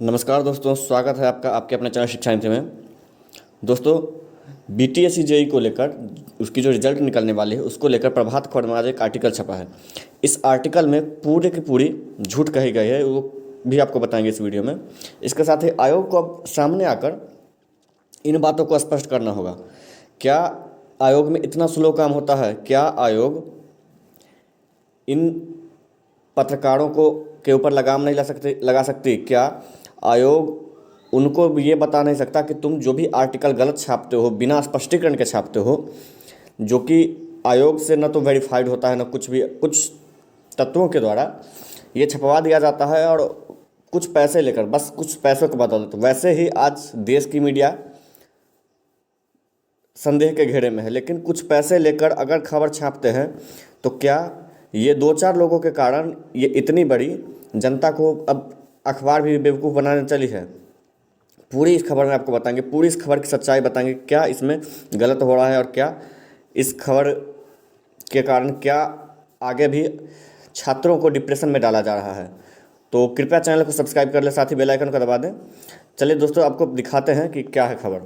नमस्कार दोस्तों, स्वागत है आपका आपके अपने चैनल शिक्षा मित्र में। दोस्तों, बीटीएससी जेई को लेकर उसकी जो रिजल्ट निकलने वाली है उसको लेकर प्रभात खबर में आज एक आर्टिकल छपा है। इस आर्टिकल में पूरे की पूरी झूठ कही गई है, वो भी आपको बताएंगे इस वीडियो में। इसके साथ ही आयोग को अब सामने आकर इन बातों को स्पष्ट करना होगा। क्या आयोग में इतना स्लो काम होता है? क्या आयोग इन पत्रकारों को के ऊपर लगाम नहीं लगा सकती? क्या आयोग उनको ये बता नहीं सकता कि तुम जो भी आर्टिकल गलत छापते हो, बिना स्पष्टीकरण के छापते हो, जो कि आयोग से न तो वेरीफाइड होता है, न कुछ भी, कुछ तत्वों के द्वारा ये छपवा दिया जाता है और कुछ पैसे लेकर, बस कुछ पैसों के बदौलत। वैसे ही आज देश की मीडिया संदेह के घेरे में है, लेकिन कुछ पैसे लेकर अगर खबर छापते हैं तो क्या ये दो चार लोगों के कारण ये इतनी बड़ी जनता को अब अखबार भी बेवकूफ़ बनाने चली है? पूरी इस खबर में आपको बताएंगे, पूरी इस खबर की सच्चाई बताएंगे, क्या इसमें गलत हो रहा है और क्या इस खबर के कारण क्या आगे भी छात्रों को डिप्रेशन में डाला जा रहा है। तो कृपया चैनल को सब्सक्राइब कर ले, साथ ही बेल आइकन को दबा दें। चलिए दोस्तों, आपको दिखाते हैं कि क्या है खबर।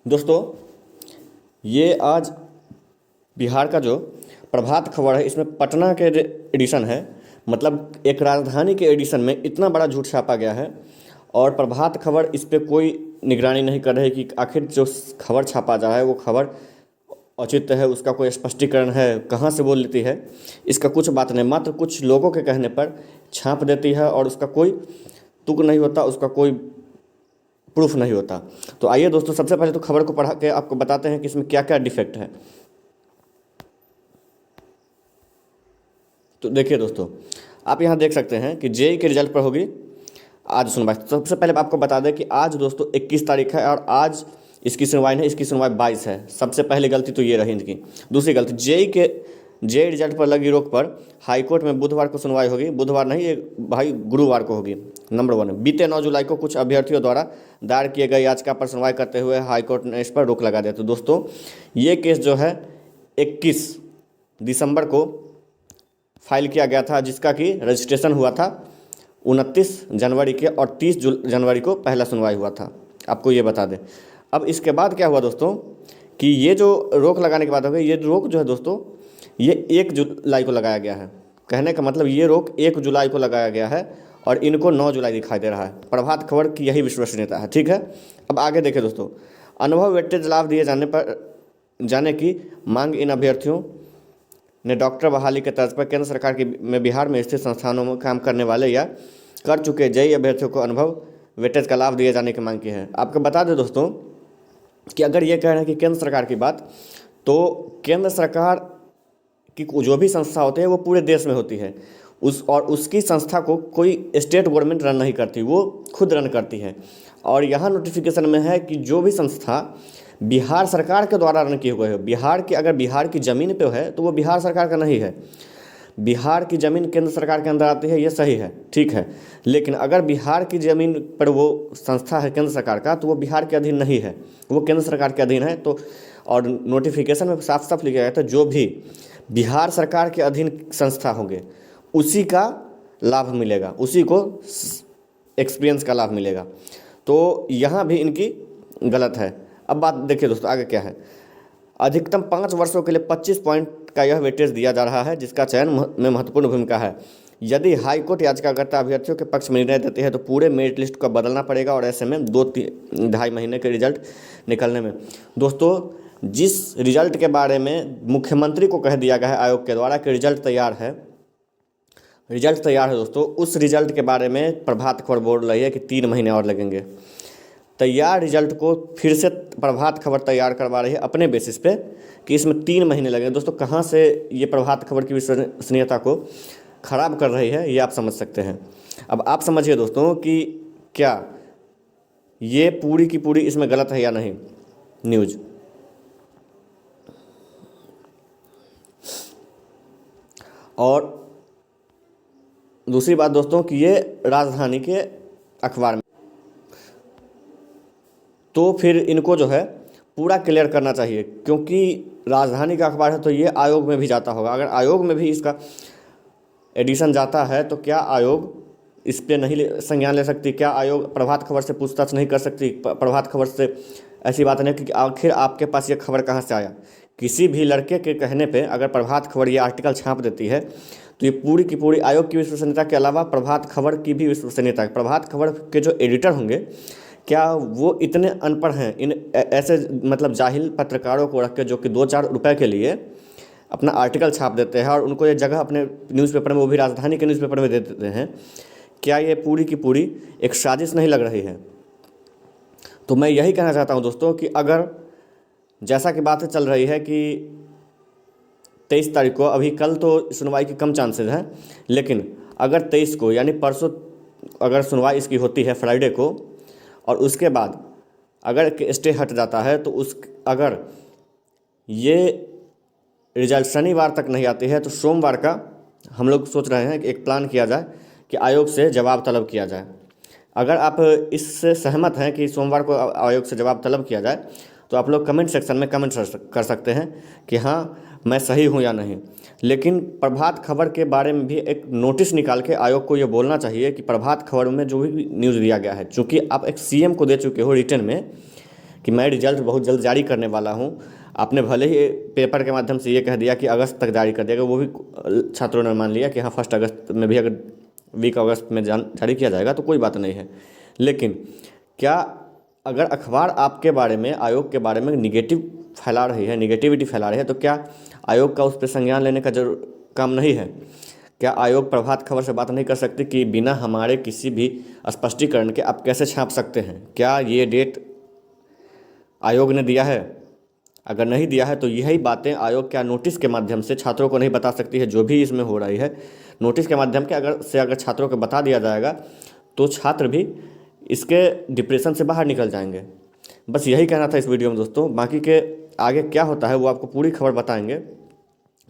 दोस्तों, ये आज बिहार का जो प्रभात खबर है, इसमें पटना के एडिशन है, मतलब एक राजधानी के एडिशन में इतना बड़ा झूठ छापा गया है और प्रभात खबर इस पर कोई निगरानी नहीं कर रही कि आखिर जो खबर छापा जा रहा है वो खबर औचित्य है, उसका कोई स्पष्टीकरण है, कहाँ से बोल लेती है, इसका कुछ बात नहीं। मात्र कुछ लोगों के कहने पर छाप देती है और उसका कोई तुक नहीं होता, उसका कोई प्रूफ नहीं होता। तो आइए दोस्तों, सबसे पहले तो खबर को पढ़ा के आपको बताते हैं कि इसमें क्या क्या डिफेक्ट है। तो देखिए दोस्तों, आप यहाँ देख सकते हैं कि जेई के रिजल्ट पर होगी आज सुनवाई। सबसे पहले आपको बता दें कि आज दोस्तों 21 तारीख है और आज इसकी सुनवाई नहीं, इसकी सुनवाई 22 है। सबसे पहली गलती तो ये रही इनकी। दूसरी गलती, जेई रिजल्ट पर लगी रोक पर हाईकोर्ट में बुधवार को सुनवाई होगी। बुधवार नहीं, ये भाई गुरुवार को होगी। नंबर 1, बीते 9 जुलाई को कुछ अभ्यर्थियों द्वारा दायर किए गए याचिका पर सुनवाई करते हुए हाईकोर्ट ने इस पर रोक लगा दिया। तो दोस्तों, ये केस जो है 21 दिसंबर को फाइल किया गया था, जिसका कि रजिस्ट्रेशन हुआ था 29 जनवरी के और 30 जनवरी को पहला सुनवाई हुआ था। आपको ये बता दें। अब इसके बाद क्या हुआ दोस्तों कि ये जो रोक लगाने के बाद हो गई, ये रोक जो है दोस्तों ये 1 जुलाई को लगाया गया है। कहने का मतलब ये रोक 1 जुलाई को लगाया गया है और इनको 9 जुलाई दिखाई दे रहा है। प्रभात खबर की यही विश्वसनीयता है। ठीक है, अब आगे देखें दोस्तों। अनुभव वेटेज लाभ दिए जाने की मांग इन अभ्यर्थियों ने डॉक्टर बहाली के तर्ज पर केंद्र सरकार की में बिहार में स्थित संस्थानों में काम करने वाले या कर चुके जेई अभ्यर्थियों को अनुभव वेटेज का लाभ दिए जाने की मांग की है। आपको बता दें दोस्तों कि अगर ये कह रहे हैं कि केंद्र सरकार की बात, तो केंद्र सरकार की जो भी संस्था होती है वो पूरे देश में होती है, उसकी संस्था को कोई स्टेट गवर्नमेंट रन नहीं करती, वो खुद रन करती है। और यहाँ नोटिफिकेशन में है कि जो भी संस्था बिहार सरकार के द्वारा रन किए हुए है, अगर बिहार की ज़मीन पे है तो वो बिहार सरकार का नहीं है। बिहार की ज़मीन केंद्र सरकार के अंदर आती है, ये सही है, ठीक है। लेकिन अगर बिहार की ज़मीन पर वो संस्था है केंद्र सरकार का, तो वो बिहार के अधीन नहीं है, वो केंद्र सरकार के अधीन है। तो और नोटिफिकेशन में साफ साफ लिखा गया था जो भी बिहार सरकार के अधीन संस्था होंगे उसी का लाभ मिलेगा, उसी को एक्सपीरियंस का लाभ मिलेगा। तो यहाँ भी इनकी गलत है। अब बात देखिए दोस्तों, आगे क्या है। अधिकतम 5 वर्षों के लिए 25 पॉइंट का यह वेटेज दिया जा रहा है, जिसका चयन में महत्वपूर्ण भूमिका है। यदि हाईकोर्ट याचिकाकर्ता अभ्यर्थियों के पक्ष में निर्णय देती है तो पूरे मेरिट लिस्ट को बदलना पड़ेगा और ऐसे में 2-2.5 महीने के रिजल्ट निकलने में। दोस्तों, जिस रिजल्ट के बारे में मुख्यमंत्री को कह दिया गया है आयोग के द्वारा कि रिजल्ट तैयार है दोस्तों, उस रिजल्ट के बारे में प्रभात खबर बोल रही है कि 3 महीने और लगेंगे। तैयार रिजल्ट को फिर से प्रभात खबर तैयार करवा रही है अपने बेसिस पे कि इसमें 3 महीने लगेंगे। दोस्तों, कहाँ से ये प्रभात खबर की विश्वसनीयता को खराब कर रही है, ये आप समझ सकते हैं। अब आप समझिए दोस्तों कि क्या ये पूरी की पूरी इसमें गलत है या नहीं न्यूज़। और दूसरी बात दोस्तों कि ये राजधानी के अखबार में, तो फिर इनको जो है पूरा क्लियर करना चाहिए, क्योंकि राजधानी का अखबार है तो ये आयोग में भी जाता होगा। अगर आयोग में भी इसका एडिशन जाता है तो क्या आयोग इस पे नहीं संज्ञान ले सकती? क्या आयोग प्रभात खबर से पूछताछ नहीं कर सकती? प्रभात खबर से ऐसी बात नहीं कि आखिर आपके पास ये खबर कहाँ से आया? किसी भी लड़के के कहने पे अगर प्रभात खबर ये आर्टिकल छाप देती है तो ये पूरी की पूरी आयोग की विश्वसनीयता के अलावा प्रभात खबर की भी विश्वसनीयता, प्रभात खबर के जो एडिटर होंगे क्या वो इतने अनपढ़ हैं इन ऐसे मतलब जाहिल पत्रकारों को रख के, जो कि 2-4 रुपए के लिए अपना आर्टिकल छाप देते हैं और उनको ये जगह अपने न्यूज़पेपर में, वो भी राजधानी के न्यूज़पेपर में दे देते हैं? क्या ये पूरी की पूरी एक साजिश नहीं लग रही है? तो मैं यही कहना चाहता हूँ दोस्तों कि अगर जैसा कि बातें चल रही है कि 23 तारीख को, अभी कल तो सुनवाई की कम चांसेस हैं, लेकिन अगर 23 को यानी परसों अगर सुनवाई इसकी होती है फ्राइडे को, और उसके बाद अगर स्टे हट जाता है तो अगर ये रिजल्ट शनिवार तक नहीं आती है तो सोमवार का हम लोग सोच रहे हैं कि एक प्लान किया जाए कि आयोग से जवाब तलब किया जाए। अगर आप इससे सहमत हैं कि सोमवार को आयोग से जवाब तलब किया जाए तो आप लोग कमेंट सेक्शन में कमेंट कर सकते हैं कि हाँ मैं सही हूँ या नहीं। लेकिन प्रभात खबर के बारे में भी एक नोटिस निकाल के आयोग को ये बोलना चाहिए कि प्रभात खबर में जो भी न्यूज़ दिया गया है, चूँकि आप एक सीएम को दे चुके हो रिटर्न में कि मैं रिजल्ट बहुत जल्द जारी करने वाला हूँ, आपने भले ही पेपर के माध्यम से ये कह दिया कि अगस्त तक जारी कर देगा, वो भी छात्रों ने मान लिया कि हाँ 1 अगस्त में भी अगर वीक अगस्त में जारी किया जाएगा तो कोई बात नहीं है। लेकिन क्या अगर अखबार आपके बारे में, आयोग के बारे में निगेटिव फैला रही है, निगेटिविटी फैला रही है, तो क्या आयोग का उस पर संज्ञान लेने का जरूर काम नहीं है? क्या आयोग प्रभात खबर से बात नहीं कर सकती कि बिना हमारे किसी भी स्पष्टीकरण के आप कैसे छाप सकते हैं? क्या ये डेट आयोग ने दिया है? अगर नहीं दिया है तो यही बातें आयोग क्या नोटिस के माध्यम से छात्रों को नहीं बता सकती है? जो भी इसमें हो रही है नोटिस के माध्यम के अगर छात्रों को बता दिया जाएगा तो छात्र भी इसके डिप्रेशन से बाहर निकल जाएंगे। बस यही कहना था इस वीडियो में दोस्तों। बाकी के आगे क्या होता है वो आपको पूरी खबर बताएंगे,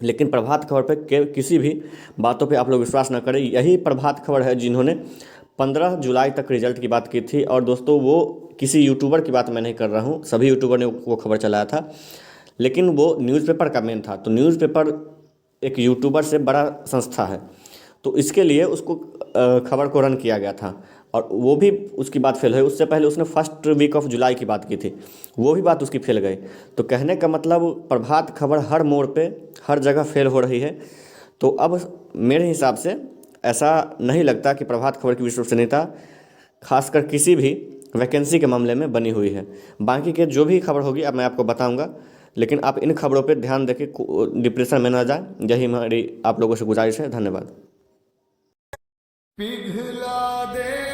लेकिन प्रभात खबर पे किसी भी बातों पे आप लोग विश्वास न करें। यही प्रभात खबर है जिन्होंने 15 जुलाई तक रिजल्ट की बात की थी, और दोस्तों वो किसी यूट्यूबर की बात मैं नहीं कर रहा हूँ, सभी यूट्यूबर ने वो खबर चलाया था, लेकिन वो न्यूज़पेपर का मेन था। तो न्यूज़पेपर एक यूट्यूबर से बड़ा संस्था है, तो इसके लिए उसको खबर को रन किया गया था, और वो भी उसकी बात फेल हुई। उससे पहले उसने 1st वीक ऑफ जुलाई की बात की थी, वो भी बात उसकी फेल गई। तो कहने का मतलब प्रभात खबर हर मोड़ पे हर जगह फेल हो रही है। तो अब मेरे हिसाब से ऐसा नहीं लगता कि प्रभात खबर की विश्वसनीयता खासकर किसी भी वैकेंसी के मामले में बनी हुई है। बाकी के जो भी खबर होगी अब मैं आपको बताऊंगा, लेकिन आप इन खबरों पे ध्यान देके डिप्रेशन में ना जाए। यही हमारी आप लोगों से गुजारिश है। धन्यवाद। पिघला दे